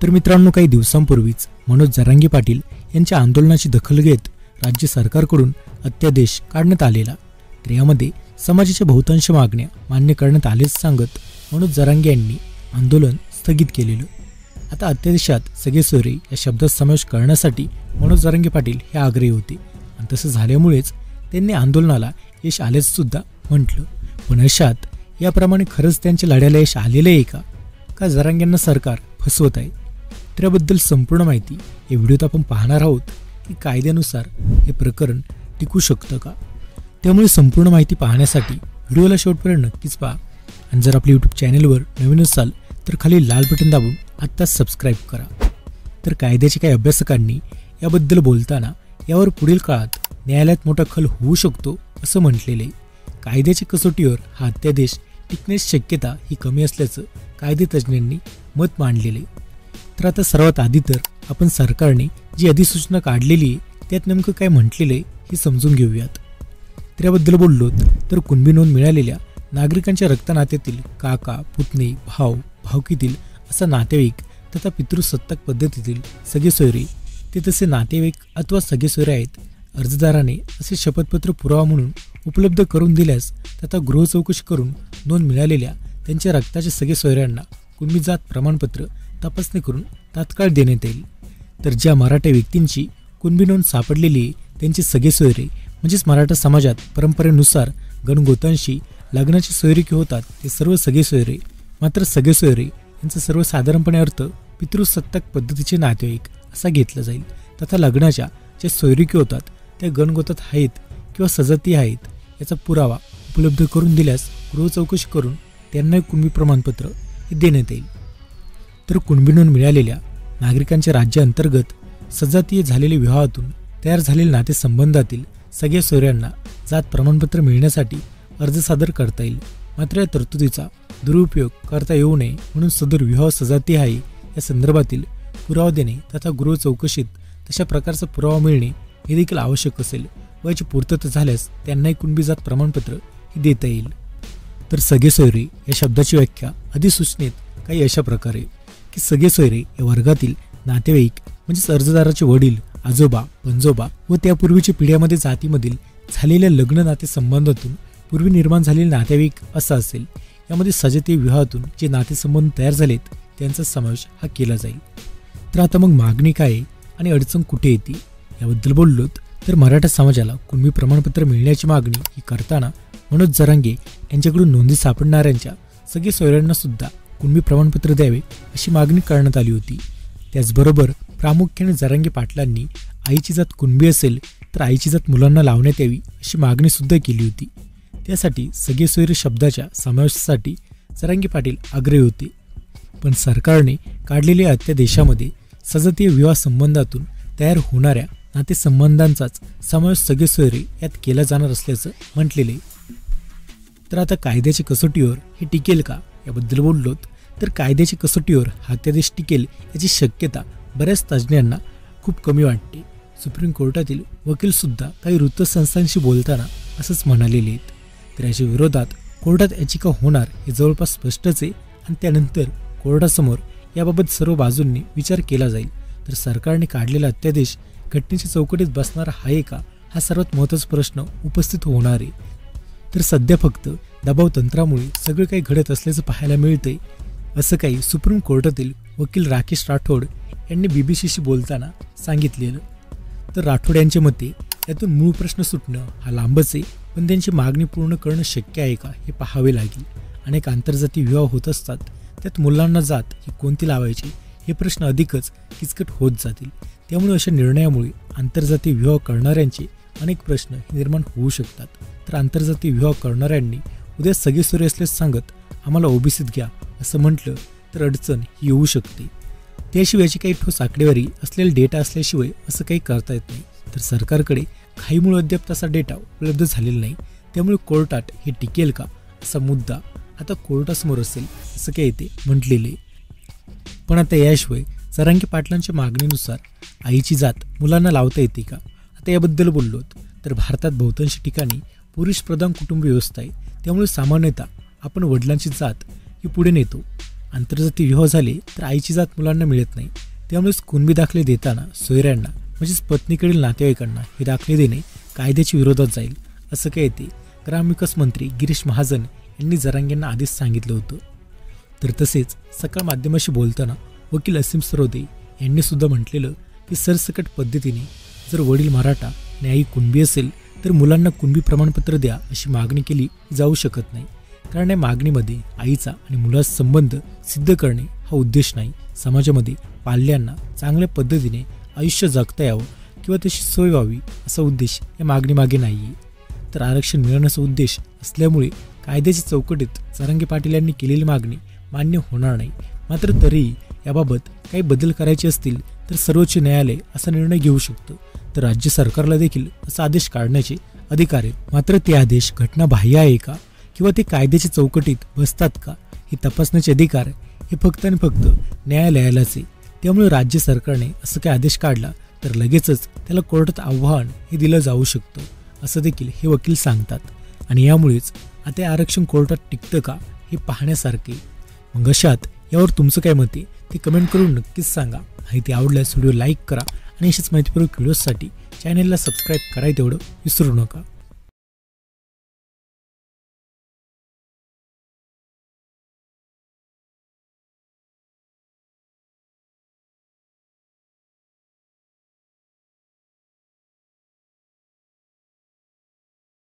तर मित्रांनो, काही दिवसांपूर्वीच मनोज जरांगे पाटील यांच्या आंदोलनाची दखल घेत राज्य सरकारकडून अध्यादेश काढण्यात आलेला। तर यामध्ये समाजाच्या बहुतांश मागण्या मान्य करण्यात आल्याचे सांगत मनोज जरांगे यांनी आंदोलन स्थगित केलेलं। आता अध्यादेशात सगळे सोयरे या शब्दात समावेश करण्यासाठी मनोज जरांगे पाटील हे आग्रही होते आणि तसं झाल्यामुळेच त्यांनी आंदोलनाला यश आल्याचं सुद्धा म्हटलं। पण अशात याप्रमाणे खरंच त्यांच्या लढ्याला यश आलेलं आहे का जरांगेंना सरकार फसवत आहे? त्याबद्दल संपूर्ण माहिती या व्हिडिओत आपण पाहणार आहोत की कायद्यानुसार हे प्रकरण टिकू शकतं का। त्यामुळे संपूर्ण माहिती पाहण्यासाठी व्हिडिओला शेवटपर्यंत नक्कीच पहा आणि जर आपल्या यूट्यूब चॅनलवर नवीन असाल तर खाली लाल बटन दाबून आत्ताच सबस्क्राईब करा। तर कायद्याचे काही अभ्यासकांनी याबद्दल बोलताना यावर पुढील काळात न्यायालयात मोठा खल होऊ शकतो असं म्हटलेलं आहे। कायद्याच्या कसोटीवर हा अध्यादेश टिकण्याची शक्यता ही कमी असल्याचं कायदेतज्ज्ञांनी मत मांडलेलं आहे। तर आता सर्वात आधी तर आपण सरकारने जी अधिसूचना काढलेली आहे त्यात नेमकं काय म्हटलेलं आहे हे समजून घेऊयात। तर याबद्दल बोललो तर कुणबी नोंद मिळालेल्या नागरिकांच्या रक्तनात्यातील काका, पुतणे, भाव, भावकीतील असा नातेवाईक तथा पितृसत्ताक पद्धतीतील सगळे सोयरे ते तसे नातेवाईक अथवा सगळे सोयरे आहेत, अर्जदाराने असे शपथपत्र पुरावा म्हणून उपलब्ध करून दिल्यास तथा गृह चौकशी करून नोंद मिळालेल्या त्यांच्या रक्ताचे सगळे सोयऱ्यांना कुणबी जात प्रमाणपत्र तपासणी करून तात्काळ देण्यात येईल। तर ज्या मराठा व्यक्तींची कुणबी नोंद सापडलेली आहे त्यांचे सगळे सोयरे म्हणजेच मराठा समाजात परंपरेनुसार गणगोतांशी लग्नाचे सोयरिकी होतात ते सर्व सगळे सोयरे। मात्र सगळे सोयरे यांचा सर्वसाधारणपणे अर्थ पितृसत्ताक पद्धतीचे नातेवाईक असा घेतला जाईल तथा लग्नाच्या ज्या सोयरिकी होतात त्या गणगोतात आहेत किंवा सजाती आहेत याचा पुरावा उपलब्ध करून दिल्यास गृह चौकशी करून त्यांना कुणबी प्रमाणपत्र हे देण्यात येईल। तर कुणबी नोंद मिळालेल्या नागरिकांच्या राज्याअंतर्गत सजातीय झालेल्या विवाहातून तयार झालेल्या नातेसंबंधातील सगळ्या सोयऱ्यांना जात प्रमाणपत्र मिळण्यासाठी अर्ज सादर करता येईल। मात्र या तरतुदीचा दुरुपयोग करता येऊ नये म्हणून सदर विवाह सजाती आहे या संदर्भातील पुरावा देणे तथा गृह चौकशीत तशा प्रकारचा पुरावा मिळणे हे देखील आवश्यक असेल व याची पूर्तता झाल्यास त्यांनाही कुणबी जात प्रमाणपत्र हे देता येईल। तर सगळे सोयरे या शब्दाची व्याख्या अधिसूचनेत काही अशा प्रकारे की सगळे सोयरे या वर्गातील नातेवाईक म्हणजेच अर्जदाराचे वडील, आजोबा, पणजोबा व त्यापूर्वीच्या पिढ्यामध्ये जातीमधील झालेल्या लग्न नातेसंबंधातून पूर्वी निर्माण झालेले नातेवाईक असा असेल। यामध्ये सजातीय विवाहातून जे नातेसंबंध तयार झालेत त्यांचा समावेश हा केला जाईल। तर आता मग मागणी काय आणि अडचण कुठे येते याबद्दल बोललोत तर मराठा समाजाला कुणबी प्रमाणपत्र मिळण्याची मागणी ही करताना मनोज जरांगे यांच्याकडून नोंदी सापडणाऱ्यांच्या सगळे सोयऱ्यांना सुद्धा कुणबी प्रमाणपत्र द्यावे अशी मागणी करण्यात आली होती। त्याचबरोबर प्रामुख्याने जरांगे पाटलांनी आईची जात कुणबी असेल तर आईची जात मुलांना लावण्यात यावी अशी मागणी सुद्धा केली होती। त्यासाठी सगळे सोयरे शब्दाच्या समावेशासाठी जरांगे पाटील आग्रही होते। पण सरकारने काढलेल्या अध्यादेशामध्ये सजातीय विवाह संबंधातून तयार होणाऱ्या नातेसंबंधांचाच समावेश सगळे सोयरे यात केला जाणार असल्याचं म्हटलेले। तर आता कायद्याच्या कसोटीवर हे टिकेल का याबद्दल बोललोत तर कायद्याच्या कसोटीवर हा अध्यादेश टिकेल याची शक्यता बऱ्याच तज्ज्ञांना खूप कमी वाटते। सुप्रीम कोर्टातील वकील सुद्धा काही वृत्तसंस्थांशी बोलताना असंच म्हणालेले आहेत। तर याच्या विरोधात कोर्टात याचिका होणार हे जवळपास स्पष्टच आहे आणि त्यानंतर कोर्टासमोर याबाबत सर्व बाजूंनी विचार केला जाईल। तर सरकारने काढलेला अध्यादेश घटनेच्या चौकटीत बसणारा आहे का हा सर्वात महत्त्वाचा प्रश्न उपस्थित होणार आहे। तर सध्या फक्त दबाव तंत्रामुळे सगळं काही घडत असल्याचं पाहायला मिळतंय असं काही सुप्रीम कोर्टातील वकील राकेश राठोड यांनी बीबीसीशी बोलताना सांगितलेलं। तर राठोड यांच्या मते यातून मूळ प्रश्न सुटणं हा लांबच आहे पण त्यांची मागणी पूर्ण करणं शक्य आहे का हे पाहावे लागेल। अनेक आंतरजातीय विवाह होत असतात त्यात मुलांना जात ही कोणती लावायची हे प्रश्न अधिकच किचकट होत जातील। त्यामुळे अशा निर्णयामुळे आंतरजातीय विवाह करणाऱ्यांचे अनेक प्रश्न निर्माण होऊ शकतात। तर आंतरजातीय विवाह करणाऱ्यांनी उद्या सगळे सोयरे असल्यास सांगत आम्हाला ओबीसीत घ्या असं म्हटलं तर अडचण ही येऊ शकते। त्याशिवाय याची काही ठोस आकडेवारी असलेला डेटा असल्याशिवाय असं काही करता येत नाही। तर सरकारकडे घाईमुळे अद्याप तसा डेटा उपलब्ध झालेला नाही। त्यामुळे कोर्टात हे टिकेल का असा मुद्दा आता कोर्टासमोर असेल असं काही येते म्हटलेले। पण आता याशिवाय जरांगे पाटलांच्या मागणीनुसार आईची जात मुलांना लावता येते का आता याबद्दल बोललोत तर भारतात बहुतांश ठिकाणी पुरुष प्रधान कुटुंब व्यवस्था आहे। त्यामुळे सामान्यतः आपण वडिलांची जात ही पुढे नेतो आंतरजातीय विवाह झाले तर आईची जात मुलांना मिळत नाही, त्यामुळेच कुणबी दाखले देताना सोयऱ्यांना म्हणजेच पत्नीकडील नातेवाईकांना हे दाखले देणे कायद्याच्या विरोधात जाईल, असं काय ते ग्रामविकास मंत्री गिरीश महाजन यांनी जरांगेंना आधीच सांगितलं होतं. तर तसेच सकाळ माध्यमाशी बोलताना वकील असीम सरोदे यांनी सुद्धा म्हटलेलं की सरसकट पद्धतीने जर वडील मराठा आणि आई कुणबी असेल तर मुलांना कुणबी प्रमाणपत्र द्या अशी मागणी केली जाऊ शकत नाही, कारण या मागणीमध्ये आईचा आणि मुलाचा संबंध सिद्ध करणे हा उद्देश नाही. समाजामध्ये पाल्यांना चांगल्या पद्धतीने आयुष्य जगता यावं किंवा त्याची सोय व्हावी असा उद्देश या मागणीमागे नाही आहे. तर आरक्षण मिळवण्याचा उद्देश असल्यामुळे कायद्याच्या चौकटीत जरांगे पाटील यांनी केलेली मागणी मान्य होणार नाही. मात्र तरीही याबाबत काही बदल करायचे असतील तर सर्वोच्च न्यायालय असा निर्णय घेऊ शकतं. तर राज्य सरकारला देखील असा आदेश काढण्याचे अधिकार आहेत. मात्र ते आदेश घटनाबाह्य आहे का किंवा ते कायद्याच्या चौकटीत बसतात का हे तपासण्याचे अधिकार हे फक्त आणि फक्त न्यायालयालाच आहे. त्यामुळे राज्य सरकारने असं काही आदेश काढला तर लगेचच त्याला कोर्टात आव्हान हे दिलं जाऊ शकतं, असं देखील हे वकील सांगतात. आणि यामुळेच आता हे आरक्षण कोर्टात टिकतं का हे पाहण्यासारखे. मग अशात यावर तुमचं काय मत आहे ते कमेंट करून नक्कीच सांगा. माहिती आवडल्यास व्हिडिओ लाईक करा आणि अशाच माहितीपूर्वक व्हिडिओसाठी चॅनलला सबस्क्राईब करायला तेवढं विसरू नका.